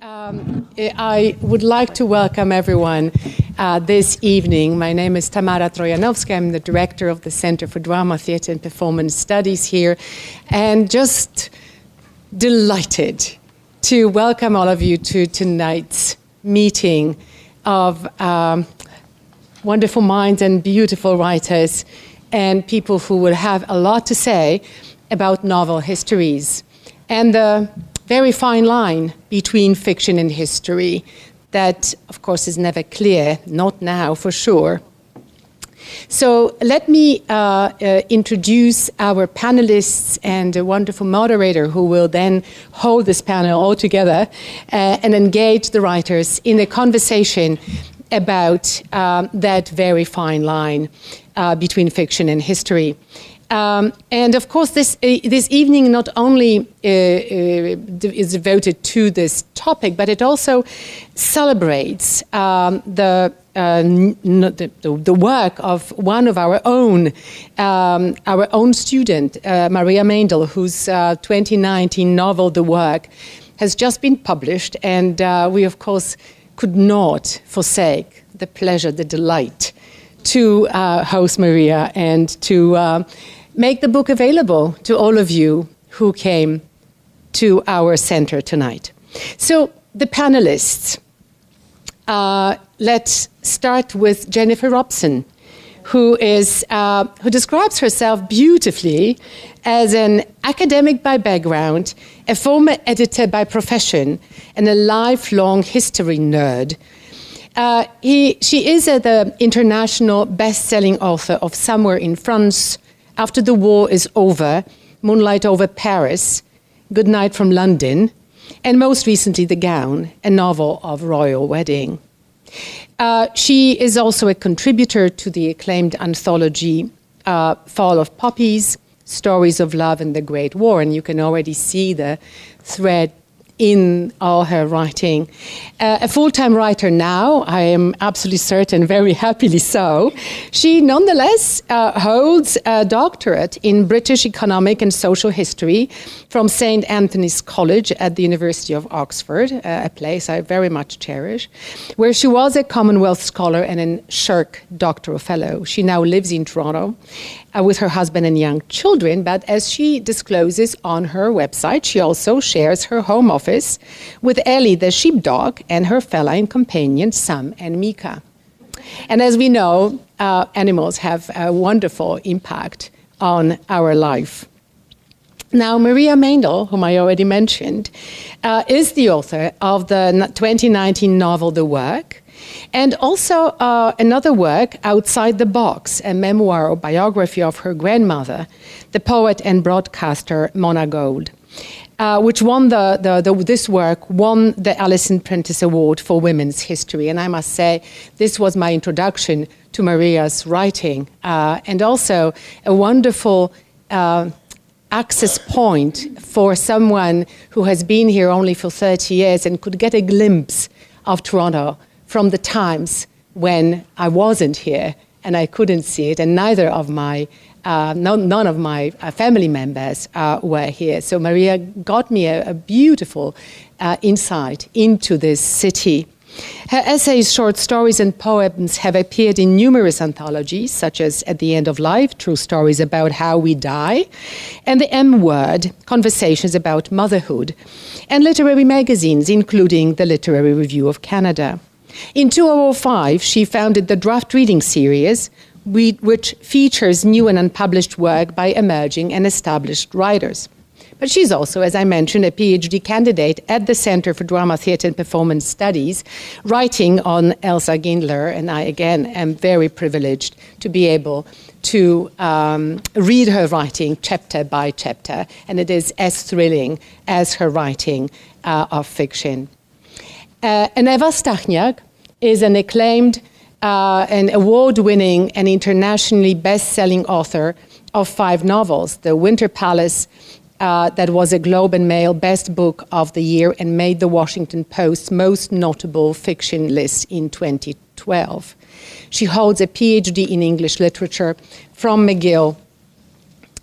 I would like to welcome everyone this evening. My name is Tamara Trojanowska. I'm the director of the Center for Drama, Theatre and Performance Studies here, and just delighted to welcome all of you to tonight's meeting of wonderful minds and beautiful writers and people who will have a lot to say about novel histories and the very fine line between fiction and history that, of course, is never clear, not now for sure. So let me introduce our panelists and a wonderful moderator who will then hold this panel all together and engage the writers in a conversation about that very fine line between fiction and history. And of course, this evening not only is devoted to this topic, but it also celebrates the work of one of our own student, Maria Meindl, whose 2019 novel, The Work, has just been published, and we of course could not forsake the pleasure, the delight to host Maria and to make the book available to all of you who came to our center tonight. So the panelists, let's start with Jennifer Robson, who describes herself beautifully as an academic by background, a former editor by profession, and a lifelong history nerd. She is the international best-selling author of Somewhere in France, After the War is Over, Moonlight Over Paris, Good Night from London, and most recently The Gown, a novel of royal wedding. She is also a contributor to the acclaimed anthology Fall of Poppies, Stories of Love and the Great War, and you can already see the thread in all her writing. A full-time writer now, I am absolutely certain, very happily so. She nonetheless holds a doctorate in British Economic and Social History from St. Anthony's College at the University of Oxford, a place I very much cherish, where she was a Commonwealth Scholar and an Shirk Doctoral Fellow. She now lives in Toronto with her husband and young children, but as she discloses on her website, she also shares her home office with Ellie, the sheepdog, and her feline companions, Sam and Mika. And as we know, animals have a wonderful impact on our life. Now, Maria Meindl, whom I already mentioned, is the author of the 2019 novel, The Work, and also another work, Outside the Box, a memoir or biography of her grandmother, the poet and broadcaster Mona Gold, which won this work won the Alison Prentice Award for Women's History. And I must say, this was my introduction to Maria's writing, and also a wonderful access point for someone who has been here only for 30 years and could get a glimpse of Toronto from the times when I wasn't here and I couldn't see it, and neither of my, none of my family members were here. So Maria got me a beautiful insight into this city. Her essays, short stories, and poems have appeared in numerous anthologies, such as At the End of Life, True Stories About How We Die, and The M Word, Conversations About Motherhood, and literary magazines, including the Literary Review of Canada. In 2005, she founded the Draft Reading Series, which features new and unpublished work by emerging and established writers. But she's also, as I mentioned, a PhD candidate at the Center for Drama, Theatre and Performance Studies, writing on Elsa Gindler, and I, again, am very privileged to be able to read her writing chapter by chapter, and it is as thrilling as her writing of fiction. And Eva Stachniak is an acclaimed and award-winning and internationally best-selling author of 5 novels. The Winter Palace, that was a Globe and Mail Best Book of the Year and made the Washington Post's most notable fiction list in 2012. She holds a PhD in English literature from McGill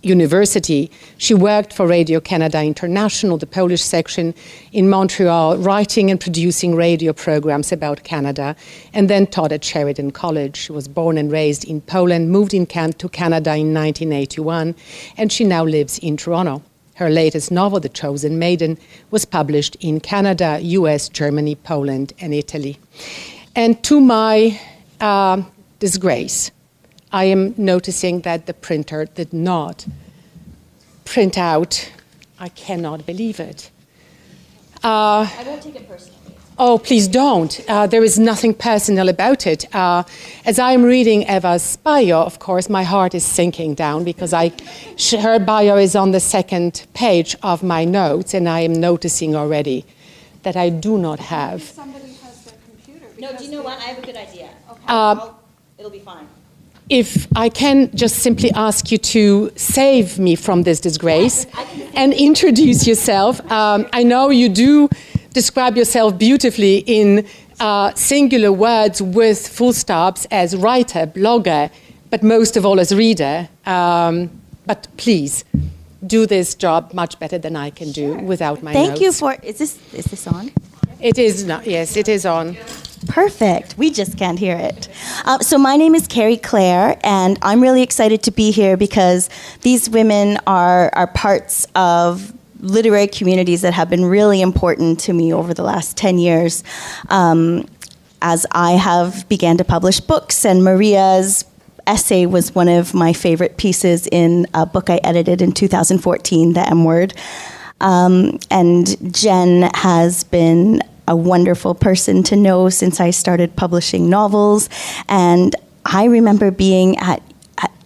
university. She worked for Radio Canada International, the Polish section in Montreal, writing and producing radio programs about Canada, and then taught at Sheridan College. She was born and raised in Poland, moved to Canada in 1981, and she now lives in Toronto. Her latest novel, The Chosen Maiden, was published in Canada, US, Germany, Poland, and Italy. And to my disgrace, I am noticing that the printer did not print out. I cannot believe it. I won't take it personally. Oh, please don't. There is nothing personal about it. As I am reading Eva's bio, of course, my heart is sinking down because her bio is on the second page of my notes, and I am noticing already that I do not have. Somebody has their computer. No, do you know what? I have a good idea. Okay. It'll be fine. If I can just simply ask you to save me from this disgrace and introduce yourself. I know you do describe yourself beautifully in singular words with full stops as writer, blogger, but most of all as reader. But please, do this job much better than I can do without my notes. Thank you for, is this on? It is not, yes, it is on. Perfect. We just can't hear it. So my name is Kerry, Clare, and I'm really excited to be here because these women are parts of literary communities that have been really important to me over the last 10 years as I have began to publish books, and Maria's essay was one of my favorite pieces in a book I edited in 2014, The M Word. And Jen has been a wonderful person to know since I started publishing novels. And I remember being at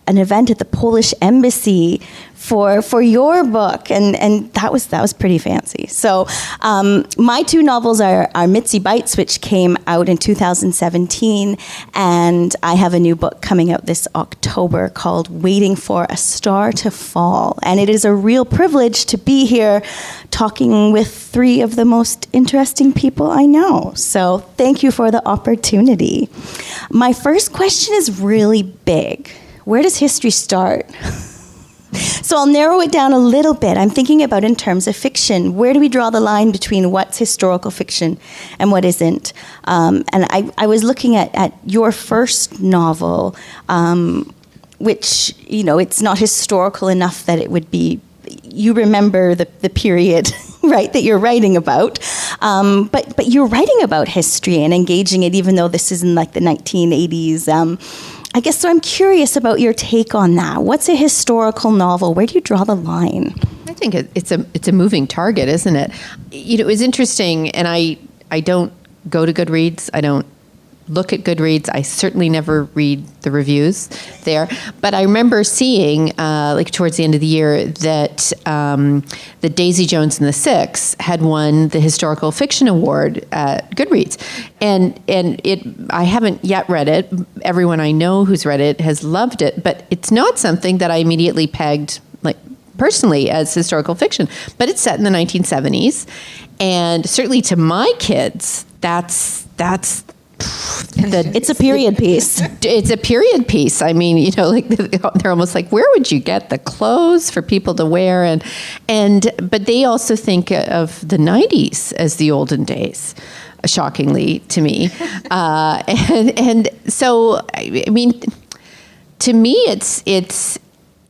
an event at the Polish embassy for your book, and that was pretty fancy. So my two novels are Mitzi Bites, which came out in 2017, and I have a new book coming out this October called Waiting for a Star to Fall. And it is a real privilege to be here talking with three of the most interesting people I know. So thank you for the opportunity. My first question is really big. Where does history start? So I'll narrow it down a little bit. I'm thinking about in terms of fiction. Where do we draw the line between what's historical fiction and what isn't? And I was looking at your first novel, which, you know, it's not historical enough that it would be, you remember the period, right, that you're writing about. But you're writing about history and engaging it, even though this is in like the 1980s. I guess so. I'm curious about your take on that. What's a historical novel? Where do you draw the line? I think it's a moving target, isn't it? You know, it was interesting, and I don't go to Goodreads. I don't look at Goodreads. I certainly never read the reviews there. But I remember seeing, like towards the end of the year, that that Daisy Jones and the Six had won the Historical Fiction Award at Goodreads. And I haven't yet read it. Everyone I know who's read it has loved it, but it's not something that I immediately pegged, like, personally as historical fiction. But it's set in the 1970s. And certainly to my kids, that's it's a period piece. It's a period piece. I mean, you know, like they're almost like, where would you get the clothes for people to wear? But they also think of the 90s as the olden days, shockingly to me. And so, I mean, to me,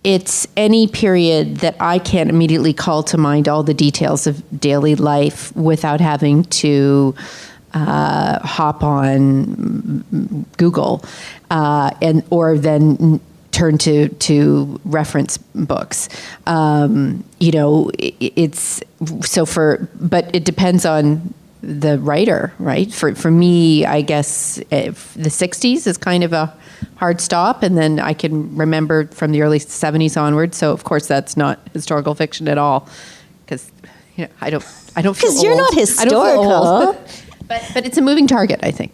it's any period that I can immediately call to mind all the details of daily life without having to hop on Google or then turn to reference books. You know, but it depends on the writer, right? For me, I guess the 60s is kind of a hard stop, and then I can remember from the early 70s onward. So of course that's not historical fiction at all, because you know I don't feel because you're old. not historical. But it's a moving target, I think.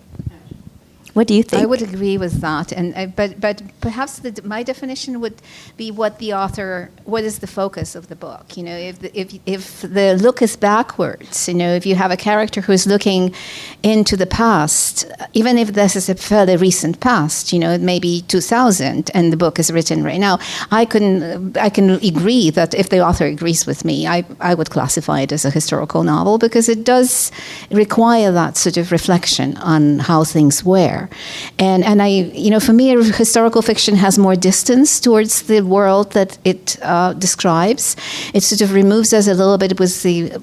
What do you think? I would agree with that, and but perhaps my definition would be what is the focus of the book? You know, if the look is backwards, you know, if you have a character who is looking into the past, even if this is a fairly recent past, you know, it may be 2000, and the book is written right now, I can agree that if the author agrees with me, I would classify it as a historical novel, because it does require that sort of reflection on how things were. And I, you know, for me, historical fiction has more distance towards the world that it describes. It sort of removes us a little bit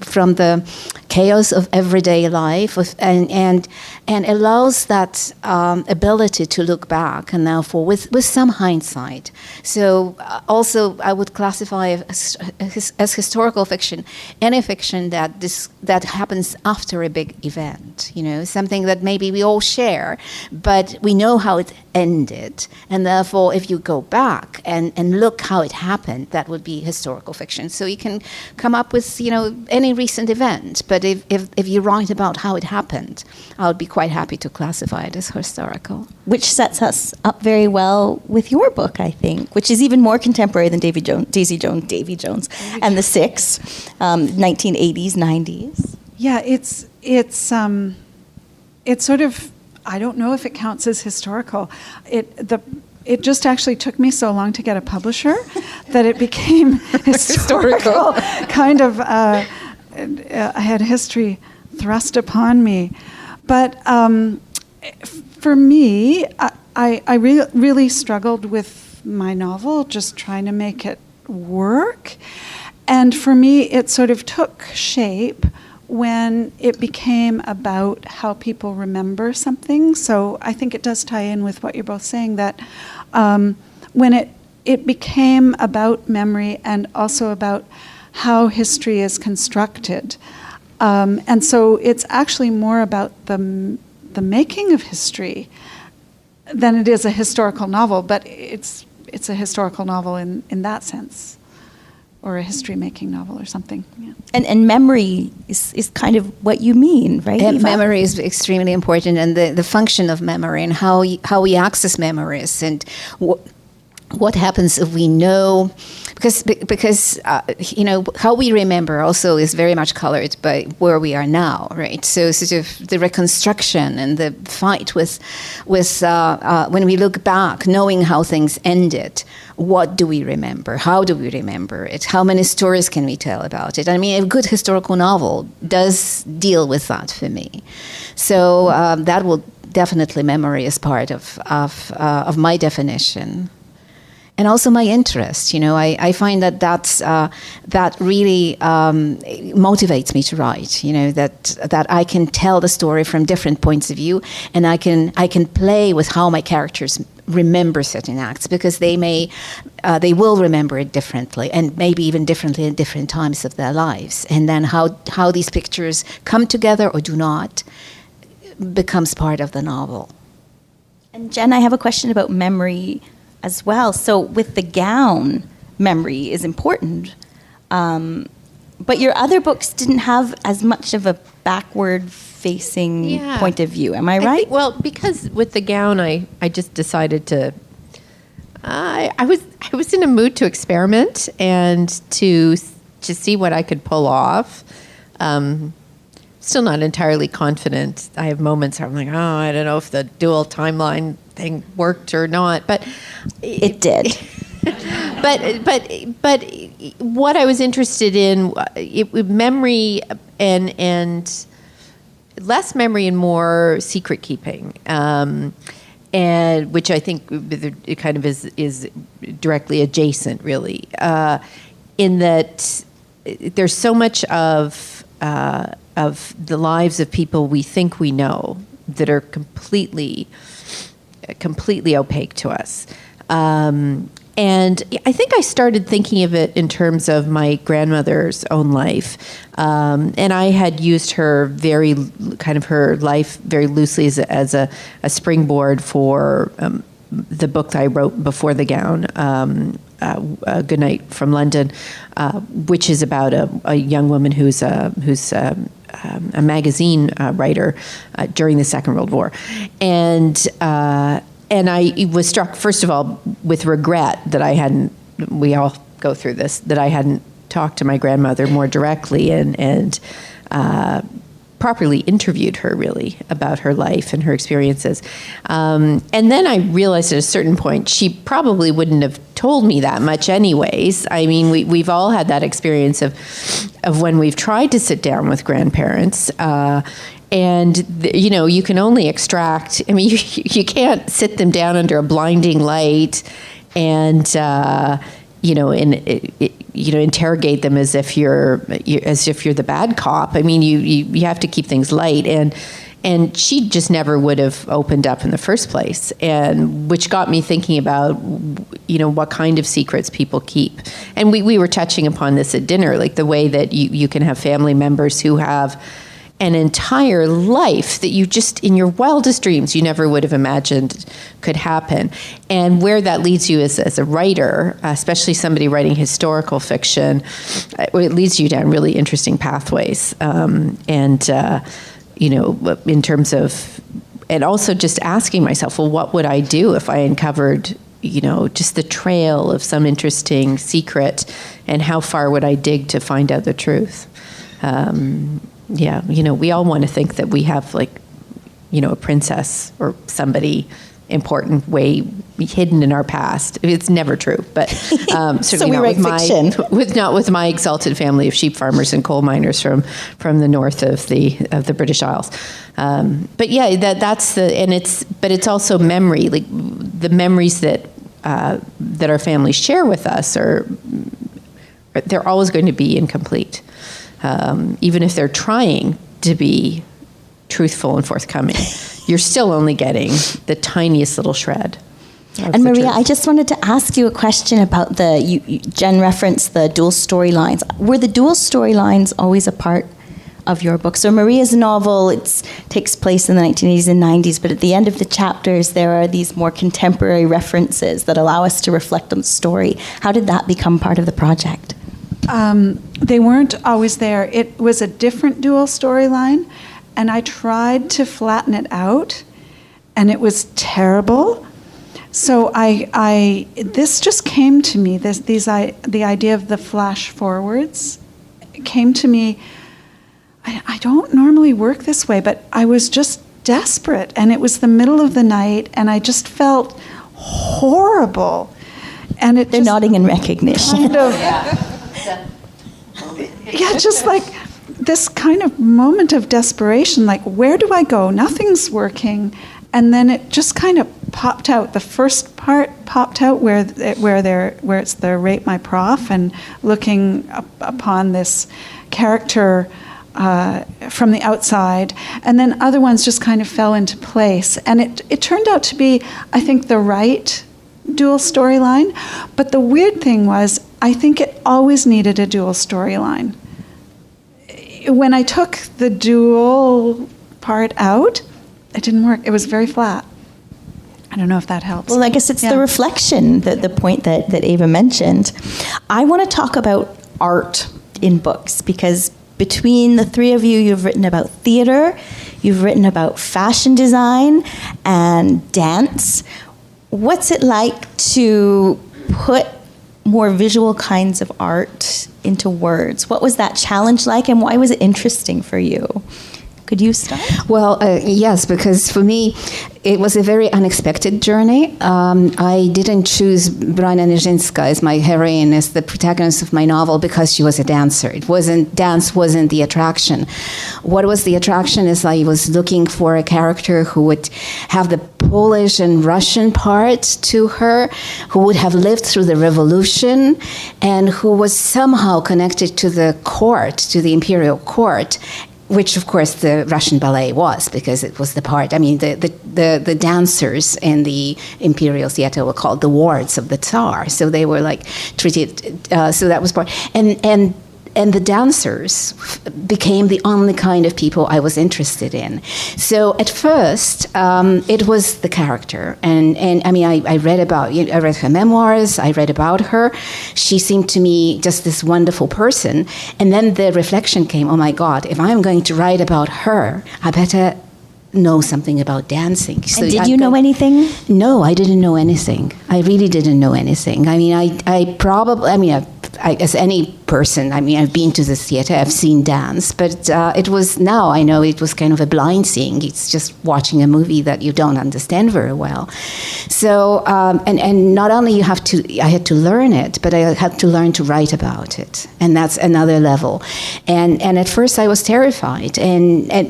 from the chaos of everyday life, and allows that ability to look back, and therefore with some hindsight. So also, I would classify as historical fiction any fiction that happens after a big event. You know, something that maybe we all share, but we know how it ended, and therefore if you go back and look how it happened, that would be historical fiction. So you can come up with, you know, any recent event, but if you write about how it happened, I would be quite happy to classify it as historical. Which sets us up very well with your book, I think, which is even more contemporary than Davy Jones and the Six, 1980s, 90s. Yeah, it's sort of, I don't know if it counts as historical. It just actually took me so long to get a publisher that it became historical. Kind of, I had history thrust upon me. But for me, I really struggled with my novel, just trying to make it work. And for me, it sort of took shape when it became about how people remember something. So I think it does tie in with what you're both saying, that when it became about memory and also about how history is constructed. And so it's actually more about the making of history than it is a historical novel, but it's a historical novel in that sense, or a history-making novel or something. Yeah. And memory is kind of what you mean, right? And memory is extremely important, and the function of memory, and how we access memories, and what happens if we know, because you know, how we remember also is very much colored by where we are now, right? So sort of the reconstruction and the fight with when we look back, knowing how things ended, what do we remember? How do we remember it? How many stories can we tell about it? I mean, a good historical novel does deal with that for me. So that will definitely, memory is part of my definition. And also my interest, you know, I find that really motivates me to write. You know, that I can tell the story from different points of view, and I can play with how my characters remember certain acts, because they will remember it differently, and maybe even differently at different times of their lives. And then how these pictures come together or do not becomes part of the novel. And Jen, I have a question about memory as well. So with the gown, memory is important. But your other books didn't have as much of a backward-facing point of view. Am I right? Well, because with the gown, I just decided to. I was in a mood to experiment and to see what I could pull off. Still not entirely confident. I have moments where I'm like, I don't know if the dual timeline thing worked or not, but it did. but what I was interested in, memory and less memory and more secret keeping, and which I think it kind of is directly adjacent, really, in that there's so much of the lives of people we think we know that are completely opaque to us. And I think I started thinking of it in terms of my grandmother's own life. And I had used her her life very loosely as a springboard for the book that I wrote before the gown, Good Night from London, which is about a young woman who's a magazine writer during the Second World War, and I was struck, first of all, with regret that I hadn't. We all go through this, that I hadn't talked to my grandmother more directly and properly interviewed her, really, about her life and her experiences. And then I realized at a certain point she probably wouldn't have told me that much anyways. I mean, we've all had that experience of when we've tried to sit down with grandparents, and you can only extract, I mean, you can't sit them down under a blinding light and interrogate them as if you're the bad cop. I mean, you have to keep things light, and she just never would have opened up in the first place, and which got me thinking about what kind of secrets people keep. And we were touching upon this at dinner, like the way that you can have family members who have an entire life that you just, in your wildest dreams, you never would have imagined could happen. And where that leads you as a writer, especially somebody writing historical fiction, it leads you down really interesting pathways. In terms of, and also just asking myself, well, what would I do if I uncovered, just the trail of some interesting secret, and how far would I dig to find out the truth? We all want to think that we have a princess or somebody important way hidden in our past. It's never true, but certainly so we not write fiction. not with my exalted family of sheep farmers and coal miners from the north of the British Isles. But yeah, but it's also memory, like the memories that our families share with us they're always going to be incomplete. Even if they're trying to be truthful and forthcoming, you're still only getting the tiniest little shred. And Maria, I just wanted to ask you a question about Jen referenced the dual storylines. Were the dual storylines always a part of your book? So Maria's novel, it takes place in the 1980s and 90s, but at the end of the chapters, there are these more contemporary references that allow us to reflect on the story. How did that become part of the project? They weren't always there. It was a different dual storyline, and I tried to flatten it out, and it was terrible. So this just came to me. The idea of the Flashforwards came to me. I don't normally work this way, but I was just desperate, and it was the middle of the night, and I just felt horrible. And they're nodding in recognition. Kind of, just like this kind of moment of desperation, like, where do I go? Nothing's working. And then it just kind of popped out. The first part popped out where it's the rape my prof, and looking upon this character from the outside. And then other ones just kind of fell into place. And it turned out to be, I think, the right dual storyline. But the weird thing was, I think it always needed a dual storyline. When I took the dual part out, it didn't work. It was very flat. I don't know if that helps. Well, I guess it's the reflection, the point that Ava mentioned. I want to talk about art in books, because between the three of you, you've written about theater, you've written about fashion design and dance. What's it like to put more visual kinds of art into words? What was that challenge like, and why was it interesting for you? Could you start? Well, yes, because for me, it was a very unexpected journey. I didn't choose Brana Nijinsky as my heroine, as the protagonist of my novel, because she was a dancer. Dance wasn't the attraction. What was the attraction is I was looking for a character who would have the Polish and Russian part to her, who would have lived through the revolution, and who was somehow connected to the court, to the imperial court, which, of course, the Russian ballet was, because it was the part. I mean, the dancers in the imperial theater were called the wards of the Tsar, so they were like treated. So that was part, and and the dancers became the only kind of people I was interested in. So at first, it was the character, and I mean, I read her memoirs, I read about her. She seemed to me just this wonderful person, and then the reflection came, oh my God, if I'm going to write about her, I better know something about dancing. So and did you know anything? No, I didn't know anything. I really didn't know anything. I mean, as any person, I mean, I've been to the theater, I've seen dance, but now I know it was kind of a blind seeing. It's just watching a movie that you don't understand very well. So, and not only I had to learn it, but I had to learn to write about it. And that's another level. And at first I was terrified.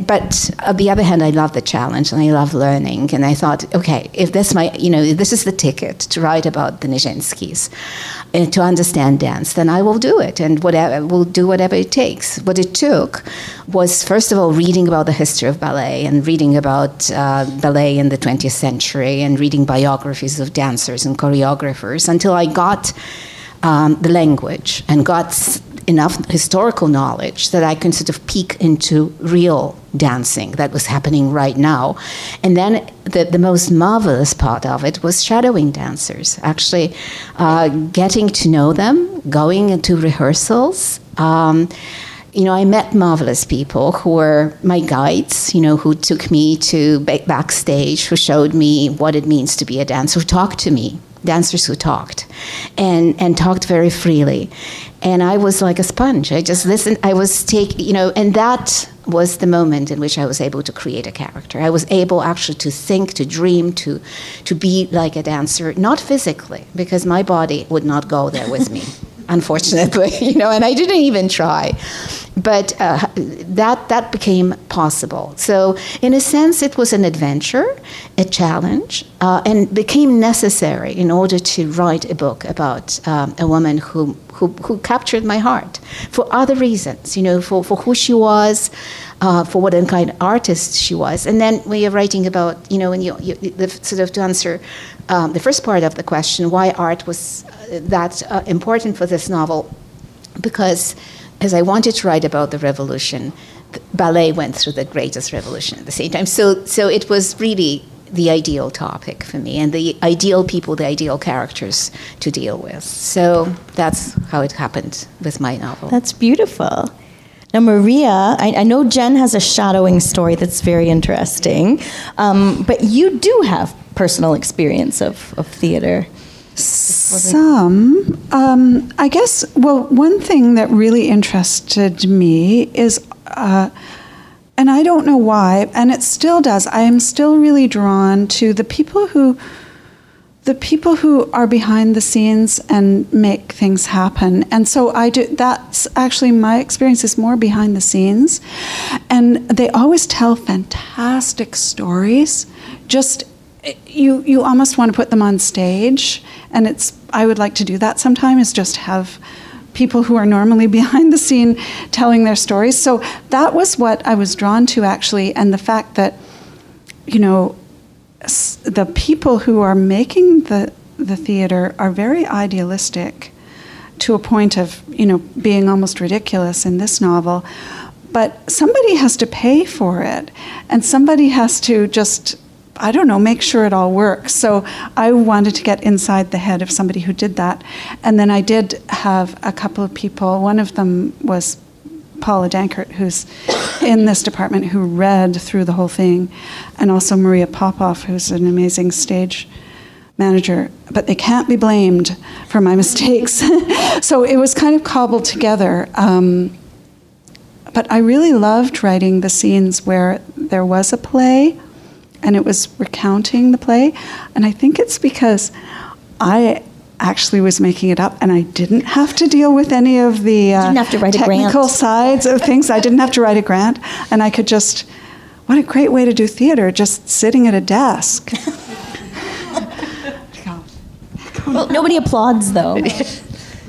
But on the other hand, I love the challenge and I love learning. And I thought, okay, if this is the ticket to write about the Nijinsky's, to understand dance, then I will do it, and we'll do whatever it takes. What it took was, first of all, reading about the history of ballet and reading about ballet in the 20th century and reading biographies of dancers and choreographers until I got the language and got enough historical knowledge that I can sort of peek into real dancing that was happening right now. And then the most marvelous part of it was shadowing dancers, actually getting to know them, going into rehearsals. I met marvelous people who were my guides, who took me to backstage, who showed me what it means to be a dancer, who talked to me, dancers who talked, and talked very freely. And I was like a sponge. I just listened. I was and that was the moment in which I was able to create a character. I was able actually to think, to dream, to be like a dancer, not physically, because my body would not go there with me, unfortunately, and I didn't even try. But that became possible. So in a sense, it was an adventure, a challenge, and became necessary in order to write a book about a woman who captured my heart for other reasons, for who she was, for what kind of artist she was. And then when you're writing about, when you sort of to answer the first part of the question, why art was that important for this novel, because as I wanted to write about the revolution, ballet went through the greatest revolution at the same time. So it was really the ideal topic for me, and the ideal people, the ideal characters to deal with. So that's how it happened with my novel. That's beautiful. Now, Maria, I know Jen has a shadowing story that's very interesting, but you do have personal experience of theater. Some. I guess, one thing that really interested me is, and I don't know why, and it still does, I am still really drawn to the people who are behind the scenes and make things happen. And so that's actually my experience is more behind the scenes. And they always tell fantastic stories. Just, you almost want to put them on stage. And I would like to do that sometime, is just have people who are normally behind the scene telling their stories. So that was what I was drawn to, actually. And the fact that, the people who are making the theater are very idealistic to a point of, being almost ridiculous in this novel. But somebody has to pay for it, and somebody has to just, make sure it all works. So I wanted to get inside the head of somebody who did that. And then I did have a couple of people. One of them was Paula Dankert, who's in this department, who read through the whole thing, and also Maria Popoff, who's an amazing stage manager. But they can't be blamed for my mistakes. So it was kind of cobbled together. But I really loved writing the scenes where there was a play, and it was recounting the play. And I think it's because I actually was making it up, and I didn't have to deal with any of the technical sides of things. I didn't have to write a grant, and I could just, what a great way to do theater, just sitting at a desk. Well, nobody applauds, though.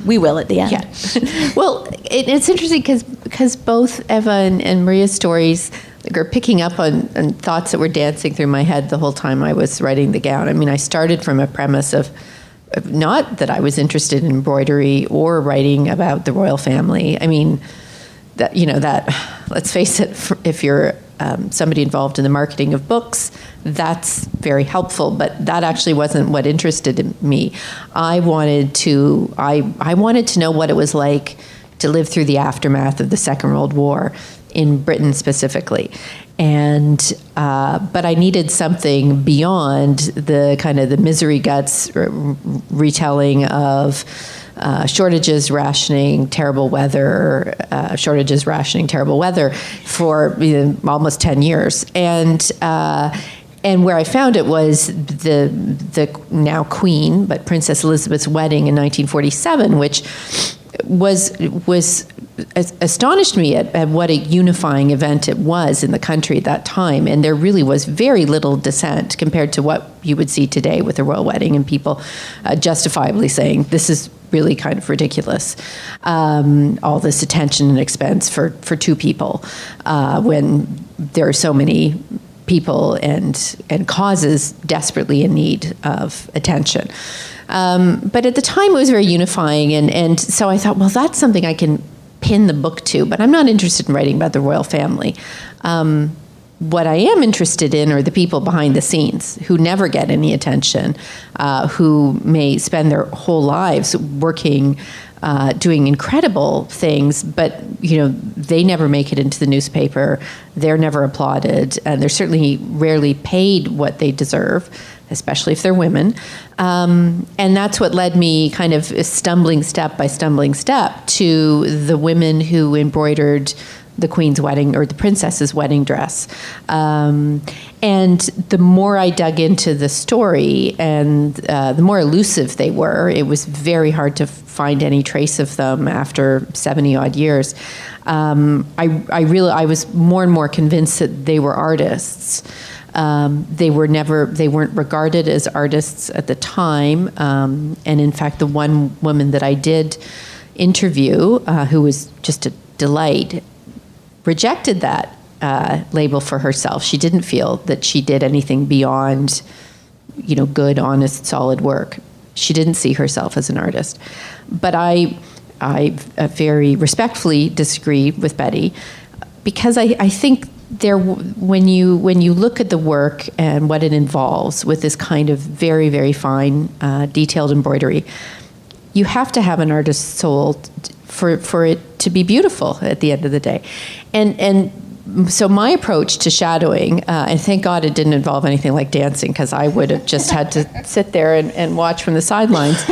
We will at the end. Yeah. Well, it's interesting because both Eva and Maria's stories are picking up on thoughts that were dancing through my head the whole time I was writing the gown. I mean, I started from a premise of not that I was interested in embroidery or writing about the royal family. I mean, that, let's face it, if you're somebody involved in the marketing of books, that's very helpful, but that actually wasn't what interested me. I wanted to know what it was like to live through the aftermath of the Second World War in Britain specifically. And but I needed something beyond the kind of the misery guts retelling of shortages, rationing, terrible weather, for almost 10 years. And where I found it was the now Queen, but Princess Elizabeth's wedding in 1947, which was astonished me at what a unifying event it was in the country at that time. And there really was very little dissent compared to what you would see today with a royal wedding, and people justifiably saying, this is really kind of ridiculous, all this attention and expense for two people, when there are so many people and causes desperately in need of attention. But at the time it was very unifying, and so I thought, well, that's something I can pin the book to, but I'm not interested in writing about the royal family. What I am interested in are the people behind the scenes who never get any attention, who may spend their whole lives working, doing incredible things, but they never make it into the newspaper. They're never applauded, and they're certainly rarely paid what they deserve, especially if they're women. And that's what led me kind of stumbling step by stumbling step to the women who embroidered the Queen's wedding, or the princess's wedding dress. And the more I dug into the story, and the more elusive they were, it was very hard to find any trace of them after 70 odd years. I was more and more convinced that they were artists. They weren't regarded as artists at the time. And in fact, the one woman that I did interview, who was just a delight, rejected that label for herself. She didn't feel that she did anything beyond, good, honest, solid work. She didn't see herself as an artist. But I very respectfully disagree with Betty, because I think when you look at the work and what it involves with this kind of very, very fine, detailed embroidery, you have to have an artist's soul for it to be beautiful at the end of the day. And so my approach to shadowing, and thank God it didn't involve anything like dancing, because I would have just had to sit there and watch from the sidelines,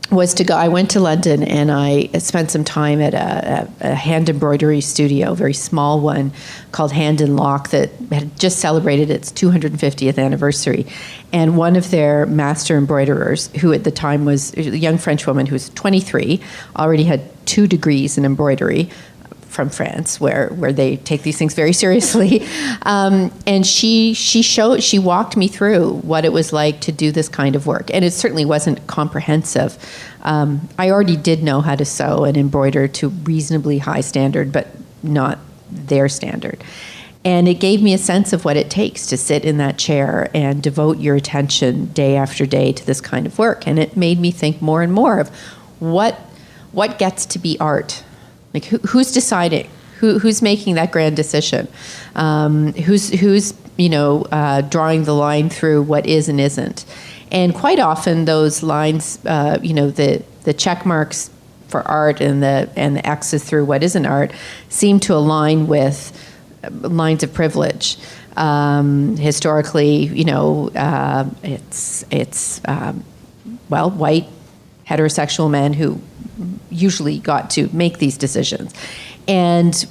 was to go. I went to London and I spent some time at a hand embroidery studio, a very small one called Hand and Lock, that had just celebrated its 250th anniversary. And one of their master embroiderers, who at the time was a young French woman who was 23, already had 2 degrees in embroidery from France, where they take these things very seriously, and she walked me through what it was like to do this kind of work, and it certainly wasn't comprehensive. I already did know how to sew and embroider to reasonably high standard, but not their standard. And it gave me a sense of what it takes to sit in that chair and devote your attention day after day to this kind of work. And it made me think more and more of what gets to be art. Like who's deciding? Who's making that grand decision? Who's drawing the line through what is and isn't? And quite often those lines, the check marks for art and the X's through what isn't art, seem to align with lines of privilege. Historically, it's white heterosexual men who usually got to make these decisions, and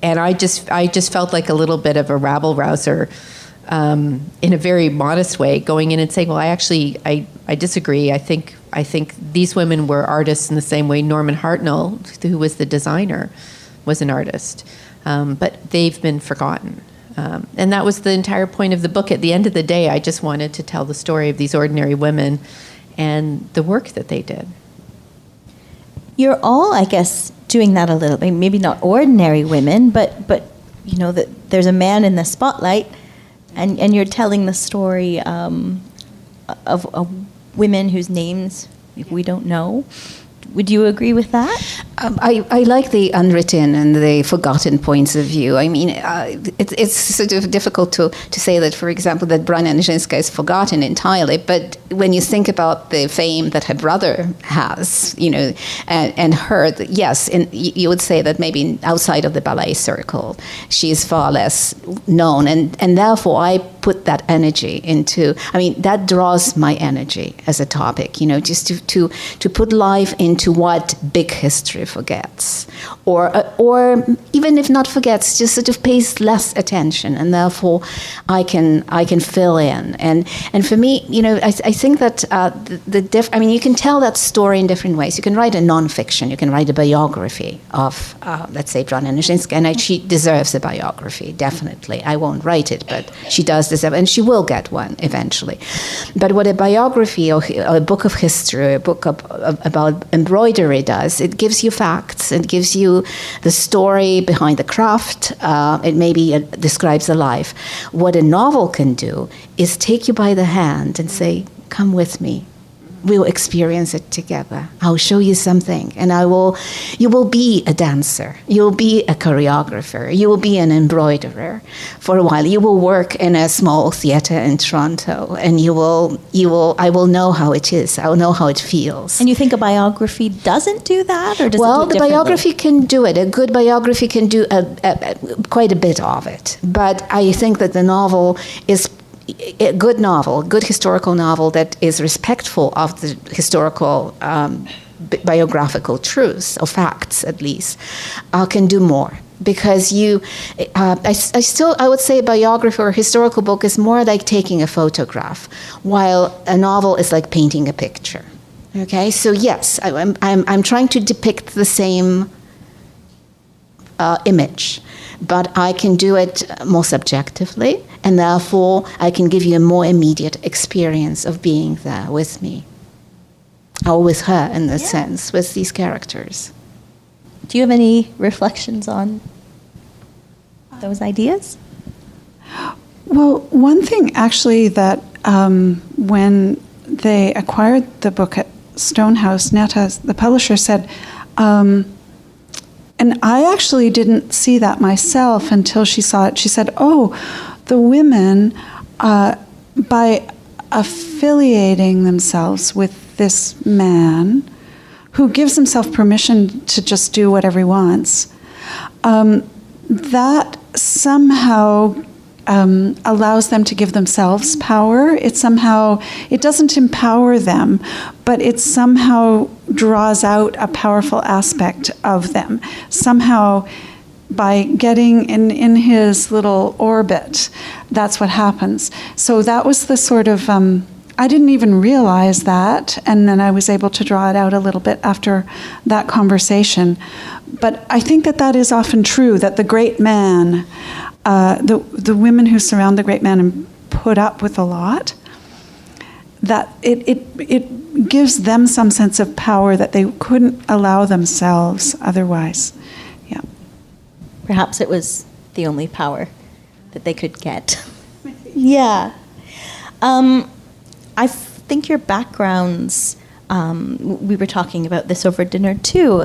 I just felt like a little bit of a rabble rouser, in a very modest way, going in and saying, well, I disagree. I think these women were artists in the same way Norman Hartnell, who was the designer, was an artist, but they've been forgotten. And that was the entire point of the book. At the end of the day, I just wanted to tell the story of these ordinary women and the work that they did. You're all, I guess, doing that a little bit. Maybe not ordinary women, but that there's a man in the spotlight, and you're telling the story women whose names we don't know. Would you agree with that? I like the unwritten and the forgotten points of view. I mean, it's sort of difficult to say that, for example, that Brania Nijinská is forgotten entirely. But when you think about the fame that her brother has, and her, yes, and you would say that maybe outside of the ballet circle, she is far less known. And therefore, I put that energy into, that draws my energy as a topic, just to put life into what big history forgets, or even if not forgets, just sort of pays less attention, and therefore I can fill in. And for me, I think that you can tell that story in different ways. You can write a nonfiction, you can write a biography of, let's say, Brania Nijinská, and she deserves a biography, definitely. I won't write it, but she does deserve, and she will get one eventually. But what a biography or a book of history, a book about embroidery does, it gives you facts, it gives you the story behind the craft, it maybe describes a life. What a novel can do is take you by the hand and say, come with me. We'll experience it together. I'll show you something, and you will be a dancer, you'll be a choreographer, you will be an embroiderer for a while. You will work in a small theater in Toronto, and I will know how it is. I will know how it feels. And you think a biography doesn't do that, or does it do it the biography can do it. A good biography can do quite a bit of it. But I think that the novel is a good novel, good historical novel that is respectful of the historical biographical truths or facts, at least, can do more. Because I would say a biography or a historical book is more like taking a photograph, while a novel is like painting a picture. Okay, so yes, I'm trying to depict the same image, but I can do it more subjectively, and therefore I can give you a more immediate experience of being there with me, or with her in this sense, with these characters. Do you have any reflections on those ideas? Well, one thing actually that when they acquired the book at Stonehouse, Netta, the publisher, said, and I actually didn't see that myself until she saw it. She said, the women, by affiliating themselves with this man who gives himself permission to just do whatever he wants, that somehow allows them to give themselves power. It doesn't empower them, but it somehow draws out a powerful aspect of them. Somehow, by getting in his little orbit, that's what happens. So that was the sort of, I didn't even realize that, and then I was able to draw it out a little bit after that conversation. But I think that is often true, that the great man, the women who surround the great man and put up with a lot, that it gives them some sense of power that they couldn't allow themselves otherwise. Yeah. Perhaps it was the only power that they could get. Yeah. I think your backgrounds, we were talking about this over dinner too,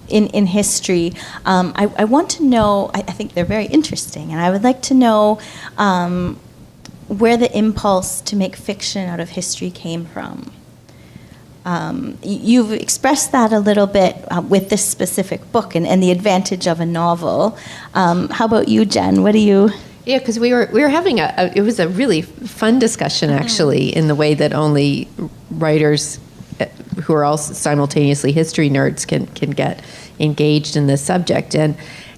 in history. I want to know, I think they're very interesting, and I would like to know where the impulse to make fiction out of history came from. You've expressed that a little bit with this specific book and the advantage of a novel. How about you, Jen? What do you... Yeah, because we were having it was a really fun discussion, actually, in the way that only writers who are also simultaneously history nerds can get engaged in this subject. And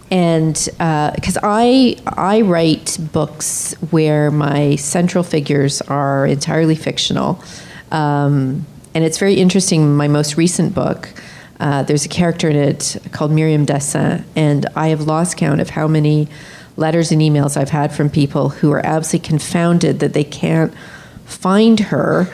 because I write books where my central figures are entirely fictional. And it's very interesting, my most recent book, there's a character in it called Miriam Dessin, and I have lost count of how many letters and emails I've had from people who are absolutely confounded that they can't find her.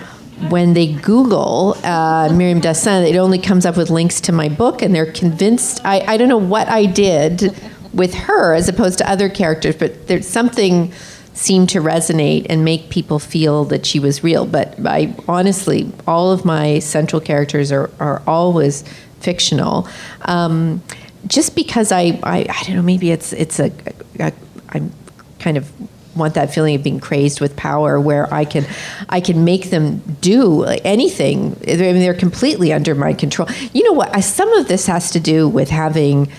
When they Google Miriam Dessin, it only comes up with links to my book, and they're convinced. I don't know what I did with her as opposed to other characters, but there's something seem to resonate and make people feel that she was real. But I honestly, all of my central characters are always fictional. Just because I don't know, maybe I'm kind of want that feeling of being crazed with power, where I can make them do anything. I mean, they're completely under my control. You know what? Some of this has to do with having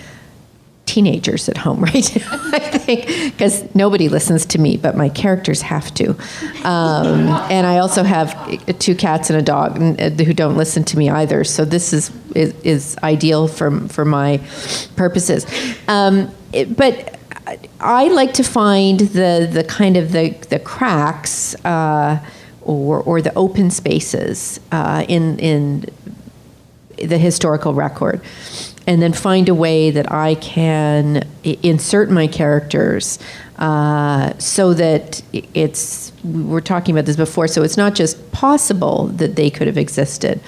teenagers at home right now, I think, because nobody listens to me, but my characters have to. And I also have 2 cats and a dog who don't listen to me either. So this is ideal for my purposes. But I like to find the kind of the cracks or the open spaces in the historical record, and then find a way that I can insert my characters so that we were talking about this before, so it's not just possible that they could have existed,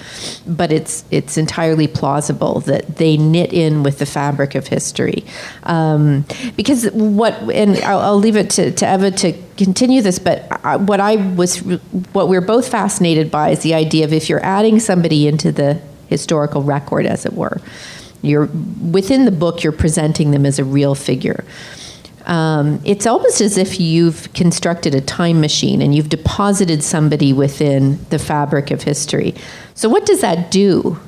but it's entirely plausible that they knit in with the fabric of history. Because and I'll leave it to Eva to continue this, but what we're both fascinated by is the idea of, if you're adding somebody into the historical record, as it were, within the book, you're presenting them as a real figure. It's almost as if you've constructed a time machine and you've deposited somebody within the fabric of history. So what does that do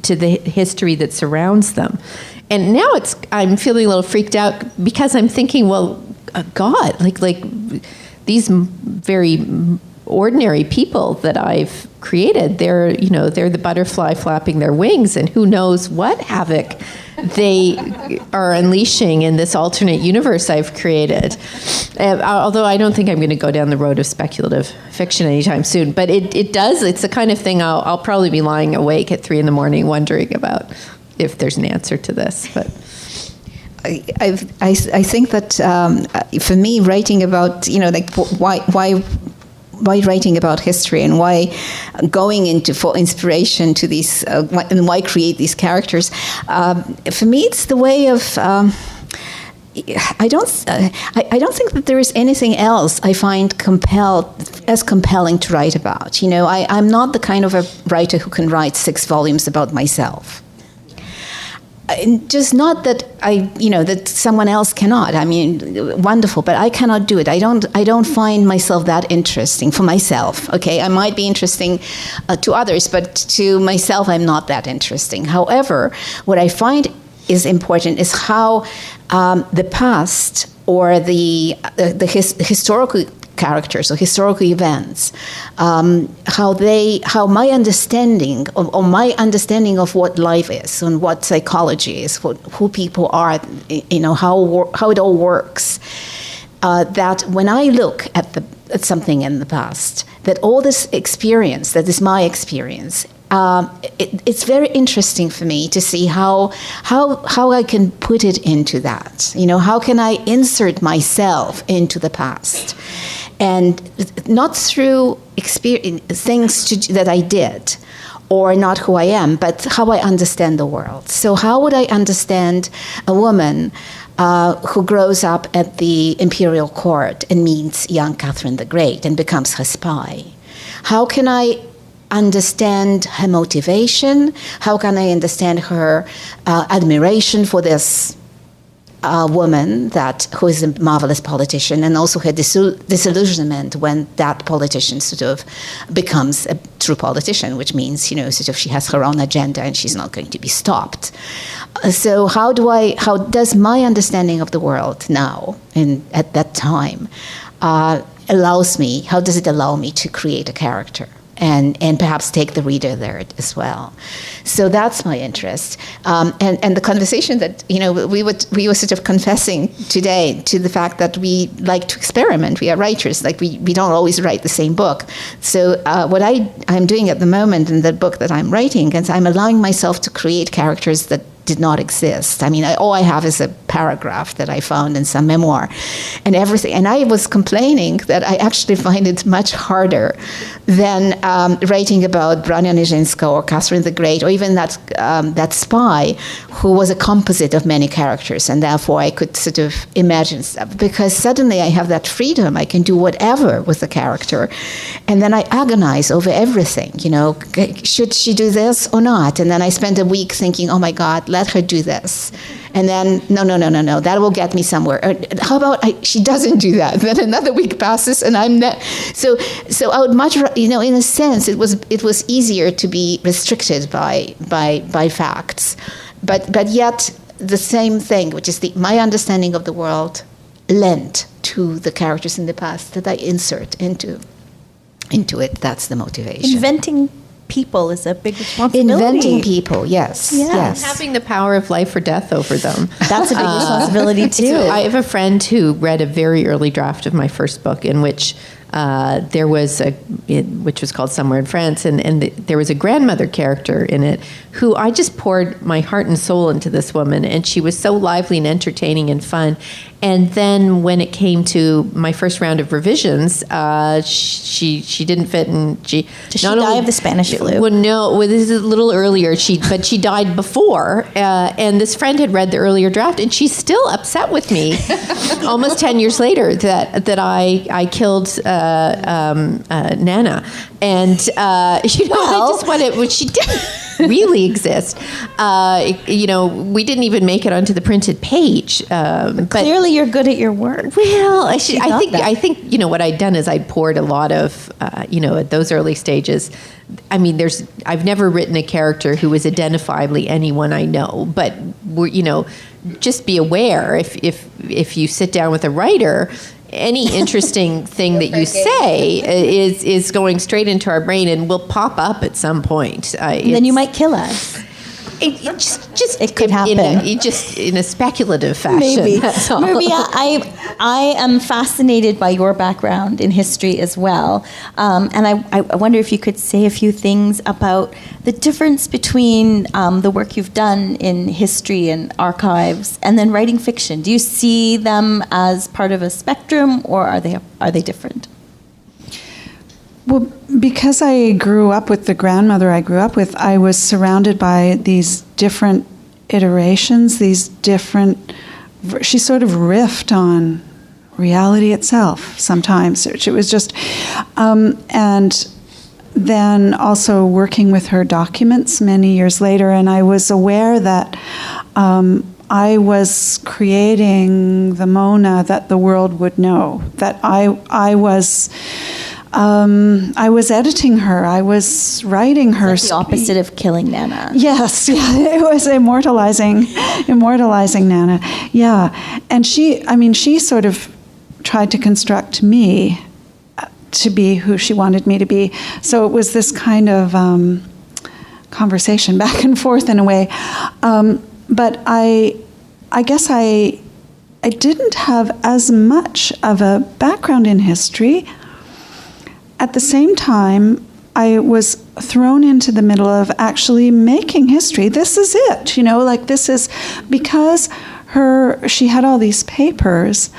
to the history that surrounds them? And now I'm feeling a little freaked out, because I'm thinking, well, God, like these very ordinary people that I've created, they're the butterfly flapping their wings, and who knows what havoc they are unleashing in this alternate universe I've created. Although I don't think I'm going to go down the road of speculative fiction anytime soon, but it's the kind of thing I'll probably be lying awake at 3 a.m. wondering about if there's an answer to this. But I think that for me, writing about, why writing about history, and why going for inspiration to these, and why create these characters, for me it's the way of, I don't think that there is anything else I find compelling to write about. I'm not the kind of a writer who can write 6 volumes about myself. Just not that that someone else cannot. I mean, wonderful, but I cannot do it. I don't find myself that interesting for myself. Okay, I might be interesting to others, but to myself, I'm not that interesting. However, what I find is important is how the past or the historical characters or historical events, how my understanding of what life is and what psychology is, who people are, how it all works. That when I look at something in the past, that all this experience, that is my experience, it's very interesting for me to see how I can put it into that. How can I insert myself into the past? And not through things that I did, or not who I am, but how I understand the world. So how would I understand a woman who grows up at the imperial court and meets young Catherine the Great and becomes her spy? How can I understand her motivation? How can I understand her admiration for this woman who is a marvelous politician, and also her disillusionment when that politician sort of becomes a true politician, which means, sort of she has her own agenda and she's not going to be stopped. So how does my understanding of the world now and at that time how does it allow me to create a character? And perhaps take the reader there as well. So that's my interest. And the conversation that, we were sort of confessing today to the fact that we like to experiment. We are writers. Like we don't always write the same book. So what I'm doing at the moment in the book that I'm writing is I'm allowing myself to create characters that did not exist. I mean, all I have is a paragraph that I found in some memoir and everything. And I was complaining that I actually find it much harder than writing about Brania Nijinská or Catherine the Great, or even that spy who was a composite of many characters, and therefore I could sort of imagine stuff. Because suddenly I have that freedom. I can do whatever with the character. And then I agonize over everything, should she do this or not? And then I spend a week thinking, oh my God, let her do this. And then, no, that will get me somewhere. Or, how about she doesn't do that? Then another week passes and I'm not. So I would much, in a sense, it was easier to be restricted by facts. But yet the same thing, which is my understanding of the world, lent to the characters in the past that I insert into it. That's the motivation. Inventing people is a big responsibility. Inventing people, yes. Yes. Having the power of life or death over them. That's a big responsibility too. I have a friend who read a very early draft of my first book in which there was which was called Somewhere in France, and there was a grandmother character in it who I just poured my heart and soul into this woman, and she was so lively and entertaining and fun. And then when it came to my first round of revisions, she didn't fit, and Did she die of the Spanish flu? Well, no, this is a little earlier. But she died before, and this friend had read the earlier draft, and she's still upset with me, almost 10 years later, that I killed Nana, and I just wanted. She didn't really exist. We didn't even make it onto the printed page. But clearly, you're good at your work. Well, I think what I'd done is I'd poured a lot of at those early stages. I mean, I've never written a character who was identifiably anyone I know, but just be aware if you sit down with a writer, any interesting thing that you say is going straight into our brain and will pop up at some point. And then you might kill us. It could happen. In a speculative fashion. Maybe. That's all. Maria, I am fascinated by your background in history as well. And I wonder if you could say a few things about the difference between the work you've done in history and archives and then writing fiction. Do you see them as part of a spectrum, or are they different? Well, because I grew up with the grandmother I grew up with, I was surrounded by these different iterations, she sort of riffed on reality itself sometimes. It was just, and then also working with her documents many years later, and I was aware that I was creating the Mona that the world would know, that I was editing her. I was writing her. It's like the opposite of killing Nana. Yes, yeah, it was immortalizing Nana. Yeah, and she sort of tried to construct me to be who she wanted me to be. So it was this kind of conversation back and forth in a way. But I guess I didn't have as much of a background in history. At the same time, I was thrown into the middle of actually making history. This is it, this is because she had all these papers,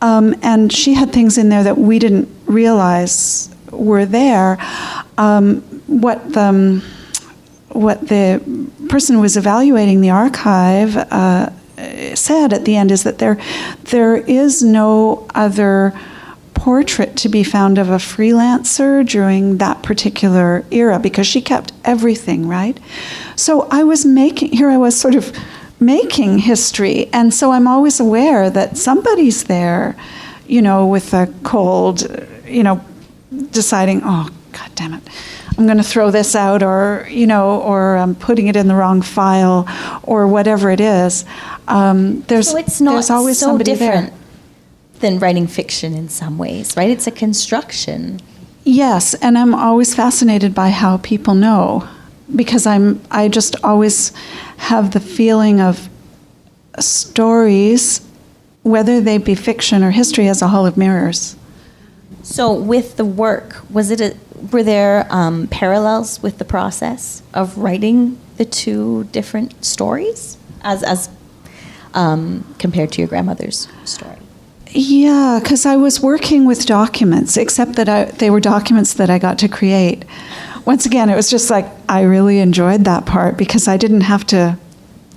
and she had things in there that we didn't realize were there. What the person who was evaluating the archive said at the end is that there is no other portrait to be found of a freelancer during that particular era, because she kept everything, right? So I was sort of making history, and so I'm always aware that somebody's there, with a cold, deciding, oh, God damn it, I'm going to throw this out, or I'm putting it in the wrong file, or whatever it is. There's always so somebody different there. Than writing fiction in some ways, right? It's a construction. Yes, and I'm always fascinated by how people know, because I just always have the feeling of stories, whether they be fiction or history, as a hall of mirrors. So with the work, were there parallels with the process of writing the two different stories? as compared to your grandmother's story? Yeah, because I was working with documents, except that they were documents that I got to create. Once again, it was just like, I really enjoyed that part because I didn't have to,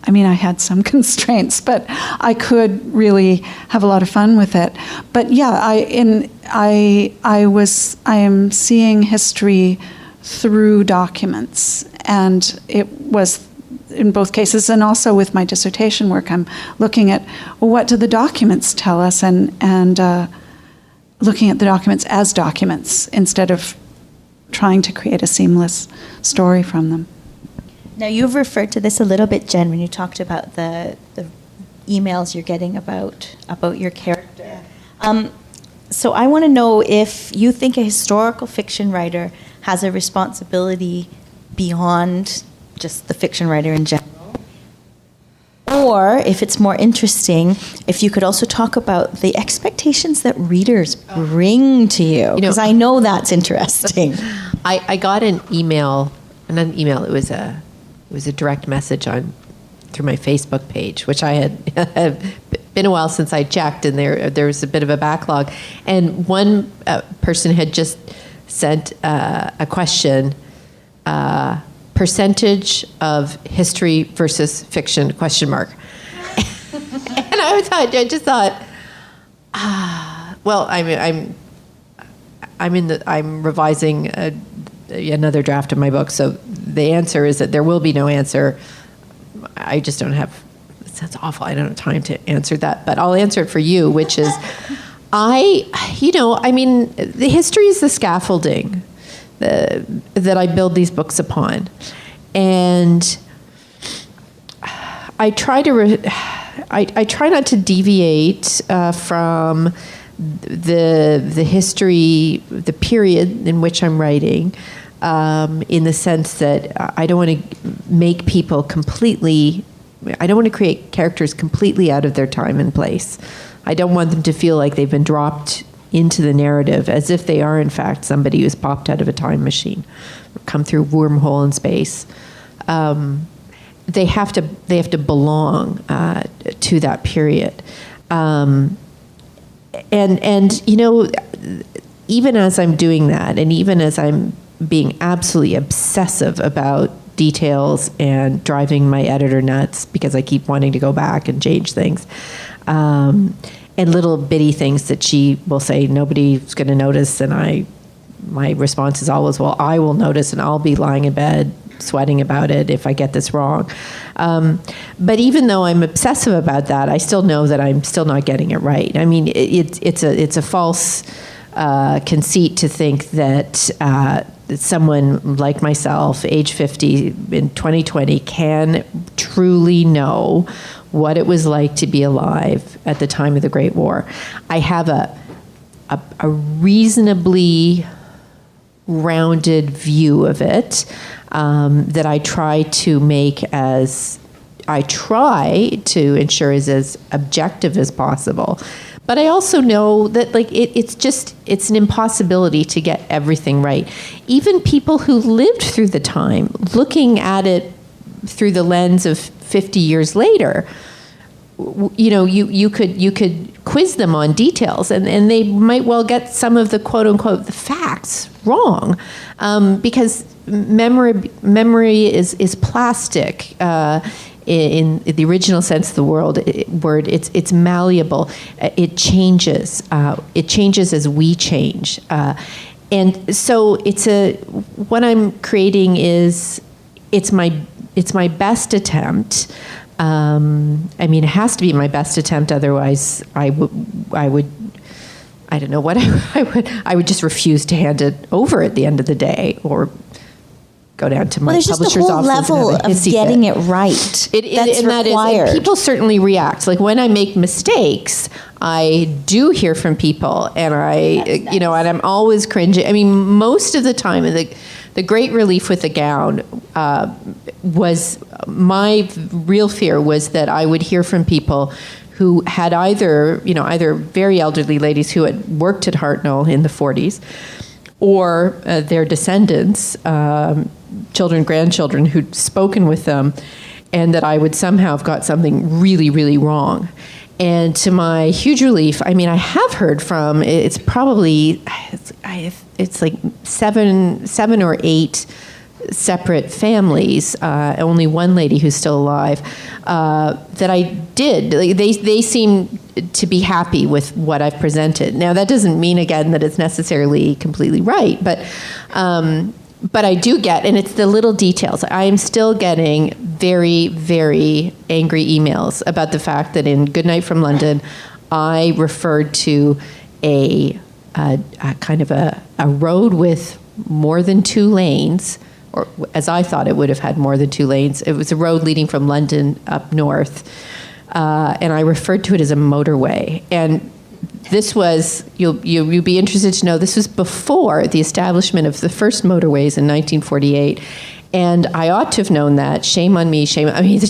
I mean, I had some constraints, but I could really have a lot of fun with it. But yeah, I am seeing history through documents, and it was in both cases, and also with my dissertation work, I'm looking at, well, what do the documents tell us, and looking at the documents as documents instead of trying to create a seamless story from them. Now, you've referred to this a little bit, Jen, when you talked about the emails you're getting about your character. So I want to know if you think a historical fiction writer has a responsibility beyond just the fiction writer in general, or if it's more interesting, if you could also talk about the expectations that readers bring to you, because I know that's interesting. I got an email, not an email. It was a direct message through my Facebook page, which I had been a while since I checked, and there was a bit of a backlog, and one person had just sent a question. Percentage of history versus fiction ? And I just thought, well, I'm revising another draft of my book, so the answer is that there will be no answer. I just don't have. It sounds awful. I don't have time to answer that, but I'll answer it for you, which is, the history is the scaffolding that I build these books upon, and I try not to deviate from the history, the period in which I'm writing, in the sense that I don't want to make people completely. I don't want to create characters completely out of their time and place. I don't want them to feel like they've been dropped into the narrative as if they are in fact somebody who's popped out of a time machine or come through a wormhole in space. They have to belong to that period. And even as I'm doing that, and even as I'm being absolutely obsessive about details and driving my editor nuts because I keep wanting to go back and change things, and little bitty things that she will say nobody's going to notice, and my response is always, well, I will notice, and I'll be lying in bed sweating about it if I get this wrong. But even though I'm obsessive about that, I still know that I'm still not getting it right. I mean, it's a false conceit to think that someone like myself, age 50 in 2020, can truly know what it was like to be alive at the time of the Great War. I have a reasonably rounded view of it that I try to ensure is as objective as possible. But I also know that it's an impossibility to get everything right. Even people who lived through the time, looking at it through the lens of 50 years later, you could quiz them on details, and they might well get some of the quote unquote the facts wrong, because memory is plastic. In the original sense of the word, it's malleable. It changes. It changes as we change. And so what I'm creating is it's my best attempt. It has to be my best attempt. Otherwise, I would. I don't know what I would just refuse to hand it over at the end of the day, or go down to my publisher's office. There's just a whole level of getting it right. That's required. People certainly react. Like when I make mistakes, I do hear from people, and and I'm always cringing. I mean, most of the time, the great relief with the gown was my real fear was that I would hear from people who had either very elderly ladies who had worked at Hartnell in the 40s, or their descendants, children, grandchildren, who'd spoken with them and that I would somehow have got something really, really wrong. And to my huge relief, I mean, I have heard from, it's probably, it's like seven or eight separate families, only one lady who's still alive, that I did. They seem to be happy with what I've presented. Now, that doesn't mean, again, that it's necessarily completely right, but I do get, and it's the little details. I am still getting very, very angry emails about the fact that in Goodnight from London, I referred to a kind of a road with more than 2 lanes, or as I thought it would have had more than 2 lanes. It was a road leading from London up north, and I referred to it as a motorway. And this was, you'd be interested to know, this was before the establishment of the first motorways in 1948. And I ought to have known that. Shame on me, shame. I mean,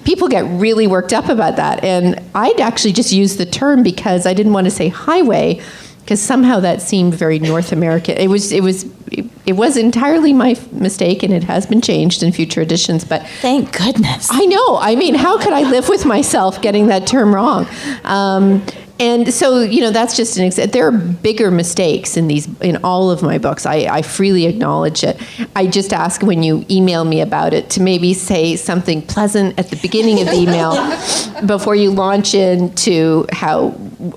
people get really worked up about that. And I'd actually just used the term because I didn't want to say highway, because somehow that seemed very North American. It was entirely my mistake, and it has been changed in future editions. But thank goodness. I know. I mean, how could I live with myself getting that term wrong? And so, that's just an example. There are bigger mistakes in all of my books. I freely acknowledge it. I just ask when you email me about it to maybe say something pleasant at the beginning of the email before you launch into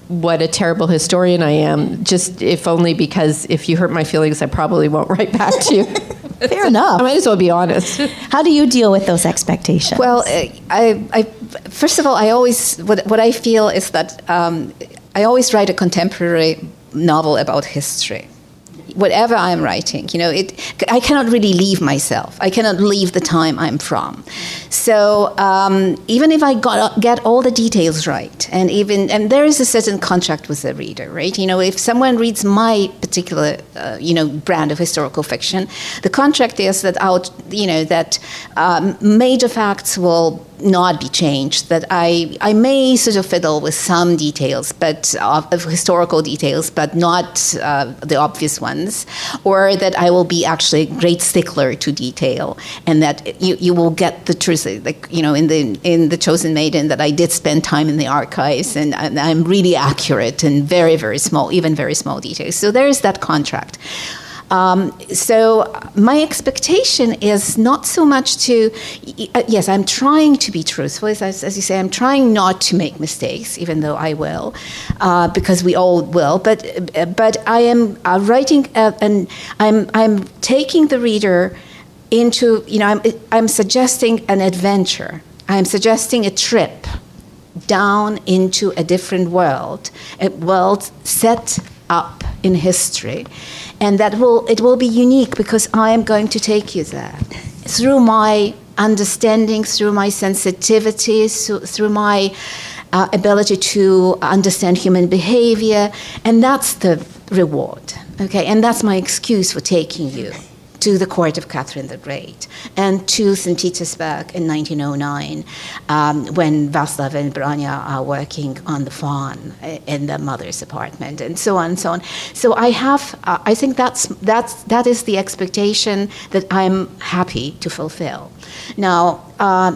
what a terrible historian I am. Just if only because if you hurt my feelings, I probably won't write back to you. Fair enough. I might as well be honest. How do you deal with those expectations? Well, I first of all, I always what I feel is that I always write a contemporary novel about history. Whatever I'm writing, I cannot really leave myself. I cannot leave the time I'm from. So even if I get all the details right, and there is a certain contract with the reader, right? If someone reads my particular, brand of historical fiction, the contract is that that major facts will not be changed, that I may sort of fiddle with some details, but of historical details, but not the obvious ones, or that I will be actually a great stickler to detail, and that you will get the truth, like in the Chosen Maiden, that I did spend time in the archives, and I'm really accurate in very, very small, even very small details. So there is that contract. So my expectation is not so much to, yes, I'm trying to be truthful, as you say, I'm trying not to make mistakes, even though I will, because we all will, but I am writing, and I'm taking the reader into, I'm suggesting an adventure, I'm suggesting a trip down into a different world, a world set up in history. And it will be unique because I am going to take you there through my understanding, through my sensitivity, through my ability to understand human behavior, and that's the reward. Okay, and that's my excuse for taking you to the court of Catherine the Great, and to St. Petersburg in 1909, when Václav and Branya are working on the farm in their mother's apartment, and so on and so on. So I think that is the expectation that I'm happy to fulfill. Now,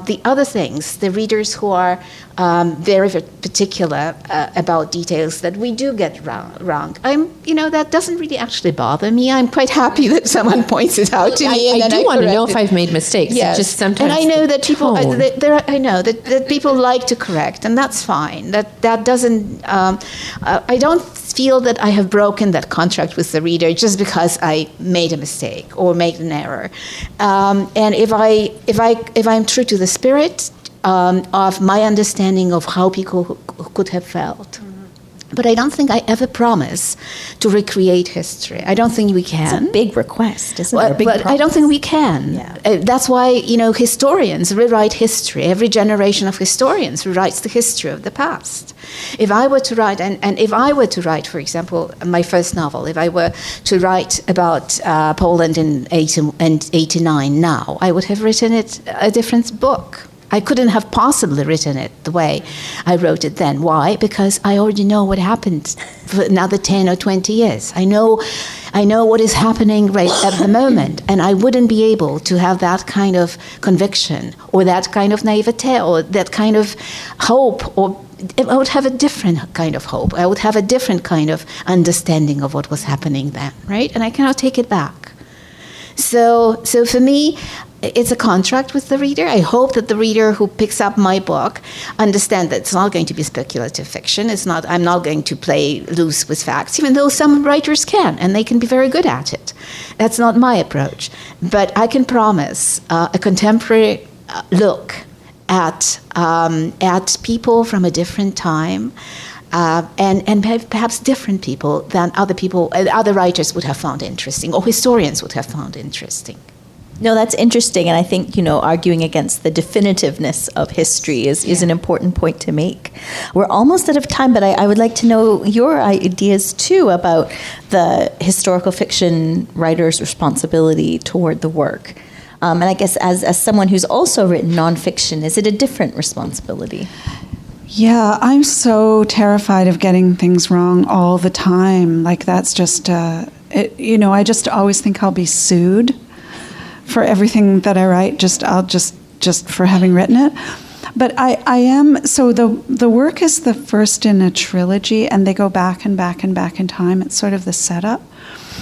the other things, the readers who are very particular about details that we do get wrong, that doesn't really actually bother me. I'm quite happy that someone points it out to me. I do want to know if I've made mistakes. Yes. Just sometimes. And I know that people, I know that people like to correct, and that's fine. That doesn't. I don't feel that I have broken that contract with the reader just because I made a mistake or made an error. And if I'm true to the spirit of my understanding of how people could have felt. But I don't think I ever promise to recreate history. I don't think we can. It's a big request, isn't it? But I don't think we can. Yeah. That's why, historians rewrite history. Every generation of historians rewrites the history of the past. If I were to write, and if I were to write, for example, my first novel, if I were to write about Poland in 1989 now, I would have written it a different book. I couldn't have possibly written it the way I wrote it then. Why? Because I already know what happened for another 10 or 20 years. I know what is happening right at the moment, and I wouldn't be able to have that kind of conviction or that kind of naivete or that kind of hope, or I would have a different kind of hope. I would have a different kind of understanding of what was happening then, right? And I cannot take it back. So for me, it's a contract with the reader. I hope that the reader who picks up my book understands that it's not going to be speculative fiction. I'm not going to play loose with facts, even though some writers can, and they can be very good at it. That's not my approach. But I can promise a contemporary look at people from a different time, and perhaps different people than other writers would have found interesting, or historians would have found interesting. No, that's interesting, and I think, arguing against the definitiveness of history is an important point to make. We're almost out of time, but I would like to know your ideas, too, about the historical fiction writer's responsibility toward the work. And I guess as someone who's also written nonfiction, is it a different responsibility? Yeah, I'm so terrified of getting things wrong all the time. Like, that's just, I just always think I'll be sued for everything that I write, just for having written it. But I am, so the work is the first in a trilogy, and they go back and back and back in time. It's sort of the setup.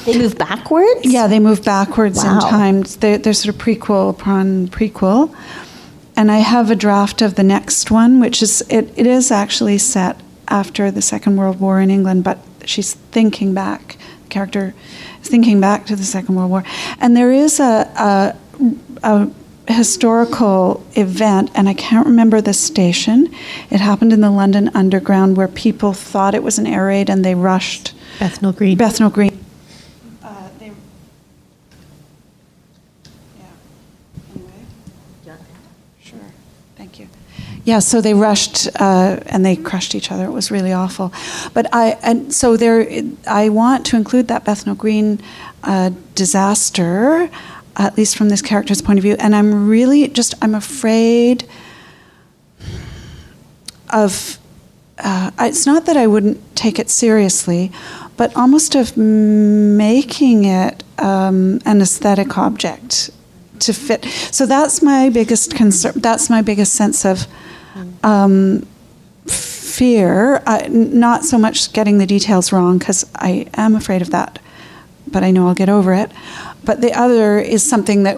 They move backwards? Yeah, they move backwards Wow. in time. There's sort of prequel upon prequel. And I have a draft of the next one, which is, it is actually set after the Second World War in England, but she's thinking back, the character is thinking back to the Second World War. And there is a historical event, and I can't remember the station. It happened in the London Underground, where people thought it was an air raid and they rushed. Bethnal Green. Bethnal Green. Yeah, so they rushed and they crushed each other. It was really awful. But I want to include that Bethnal Green disaster, at least from this character's point of view. And I'm really I'm afraid of. It's not that I wouldn't take it seriously, but almost of making it an aesthetic object to fit. So that's my biggest concern. That's my biggest sense of fear, not so much getting the details wrong, because I am afraid of that, but I know I'll get over it. But the other is something that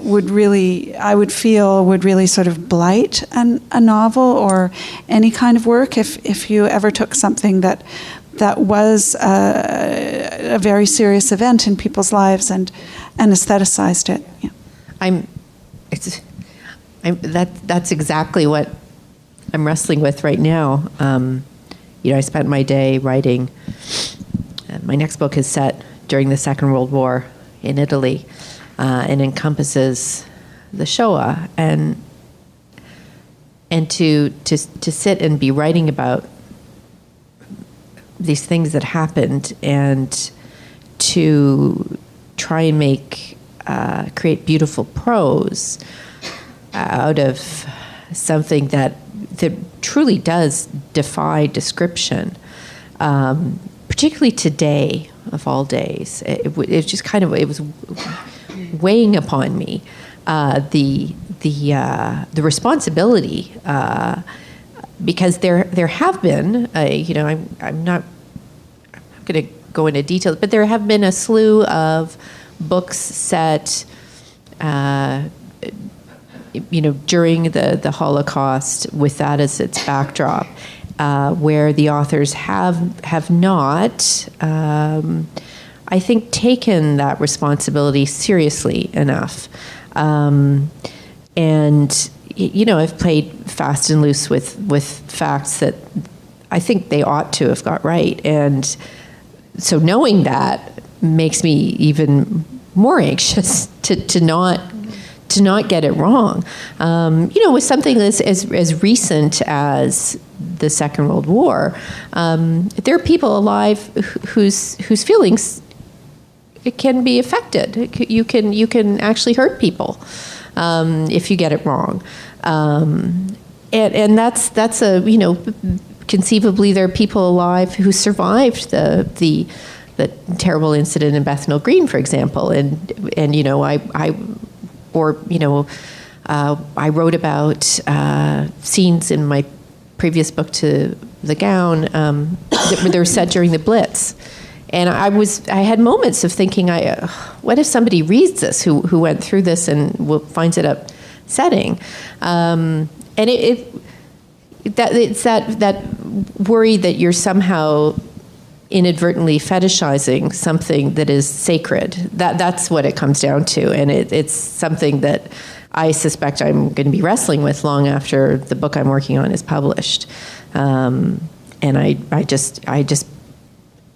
I would feel would really sort of blight a novel or any kind of work if you ever took something that was a very serious event in people's lives and aestheticized it. Yeah. That's exactly what I'm wrestling with right now. I spent my day writing. My next book is set during the Second World War in Italy, and encompasses the Shoah, and to sit and be writing about these things that happened, and to try and create beautiful prose out of something that truly does defy description, particularly today of all days. It was weighing upon me the responsibility, because there have been I'm not going to go into details, but there have been a slew of books set during the Holocaust, with that as its backdrop, where the authors have not, I think, taken that responsibility seriously enough. And I've played fast and loose with facts that I think they ought to have got right. And so knowing that makes me even more anxious to not get it wrong. With something as recent as the Second World War, there are people alive whose feelings can be affected. You can actually hurt people if you get it wrong. And that's a, conceivably there are people alive who survived the terrible incident in Bethnal Green, for example, and I wrote about scenes in my previous book, To the Gown, that were set during the Blitz. And I had moments of thinking, what if somebody reads this who went through this and finds it upsetting? And it's that worry that you're somehow inadvertently fetishizing something that is sacred. That's what it comes down to, and it's something that I suspect I'm going to be wrestling with long after the book I'm working on is published. And I just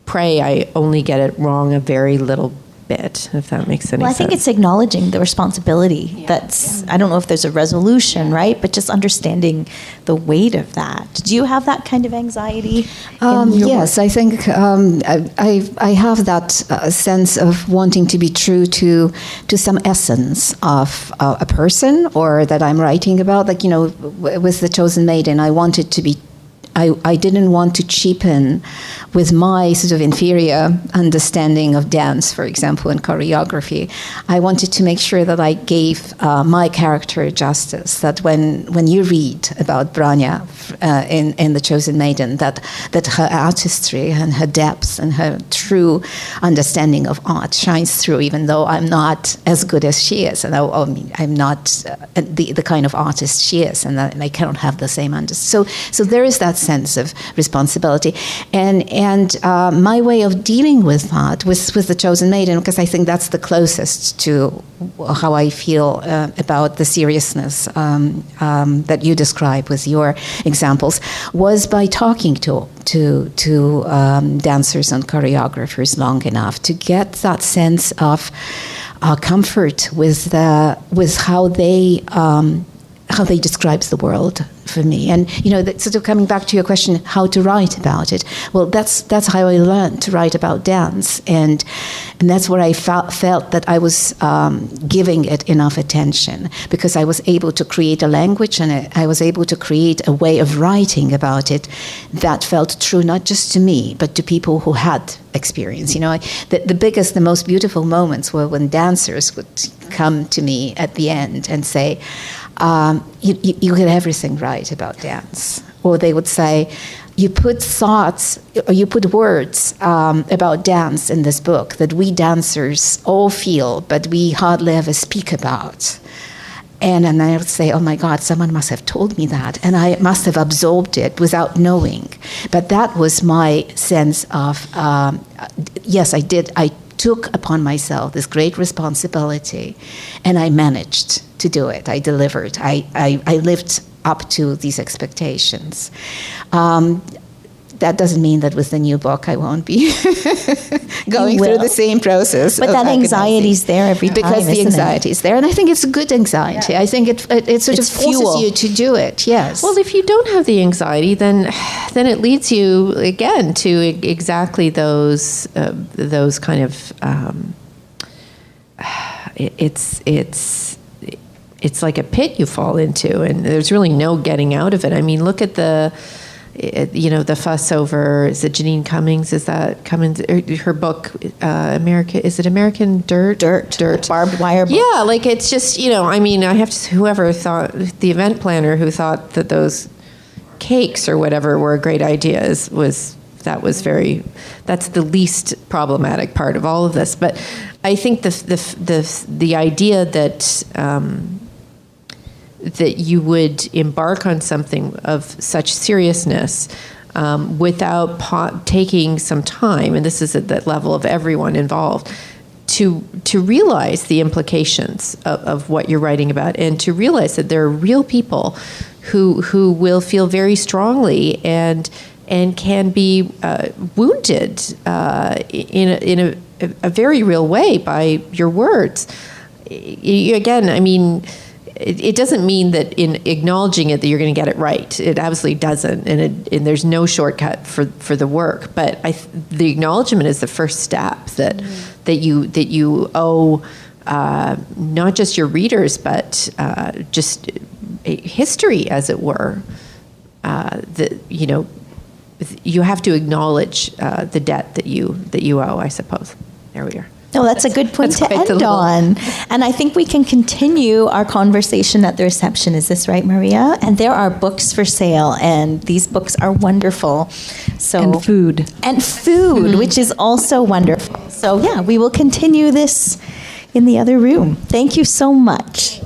pray I only get it wrong a very little bit, if that makes any sense. Well, I think it's acknowledging the responsibility. I don't know if there's a resolution, right? But just understanding the weight of that. Do you have that kind of anxiety? Yes, I think I have that sense of wanting to be true to some essence of a person or that I'm writing about. Like, with The Chosen Maiden, I wanted to be I didn't want to cheapen with my sort of inferior understanding of dance, for example, and choreography. I wanted to make sure that I gave my character justice, that when you read about Branja in The Chosen Maiden, that her artistry and her depth and her true understanding of art shines through, even though I'm not as good as she is, and I'm not the kind of artist she is, and I cannot have the same understanding. So there is that sense of responsibility, and my way of dealing with that was with The Chosen Maiden, because I think that's the closest to how I feel about the seriousness that you describe with your examples, was by talking to dancers and choreographers long enough to get that sense of comfort with how they describe the world for me. And sort of coming back to your question, how to write about it. Well, that's how I learned to write about dance, and that's where I felt that I was giving it enough attention, because I was able to create a language, and I was able to create a way of writing about it that felt true not just to me, but to people who had experience. The biggest, the most beautiful moments were when dancers would come to me at the end and say, you get everything right about dance. Or they would say, you put thoughts, or you put words about dance in this book that we dancers all feel, but we hardly ever speak about. And I would say, oh my God, someone must have told me that, and I must have absorbed it without knowing. But that was my sense of, yes, I did. I took upon myself this great responsibility, and I managed to do it. I delivered. I lived up to these expectations. That doesn't mean that with the new book I won't be going through the same process. But that anxiety is there every time, because the anxiety is there, and I think it's a good anxiety. Yeah. I think it sort of forces you to do it. Yes. Well, if you don't have the anxiety, then it leads you again to exactly those kind of. It's like a pit you fall into, and there's really no getting out of it. I mean, look at the fuss over, is it Janine Cummings? Is that Cummings? Her book, is it American Dirt? Dirt. Barbed wire book. Yeah, like it's just, I mean, I have to, whoever thought, the event planner who thought that those cakes or whatever were a great idea that's the least problematic part of all of this. But I think the idea that that you would embark on something of such seriousness without taking some time, and this is at that level of everyone involved, to realize the implications of what you're writing about, and to realize that there are real people who will feel very strongly and can be wounded in a very real way by your words. Again, I mean, it doesn't mean that in acknowledging it that you're going to get it right. It absolutely doesn't, and there's no shortcut for the work. But the acknowledgement is the first step that you owe not just your readers, but just history, as it were, you have to acknowledge the debt that you owe, I suppose. There we are. No, that's a good point to end on. And I think we can continue our conversation at the reception. Is this right, Maria? And there are books for sale, and these books are wonderful. So And food. And food, which is also wonderful. So yeah, we will continue this in the other room. Thank you so much.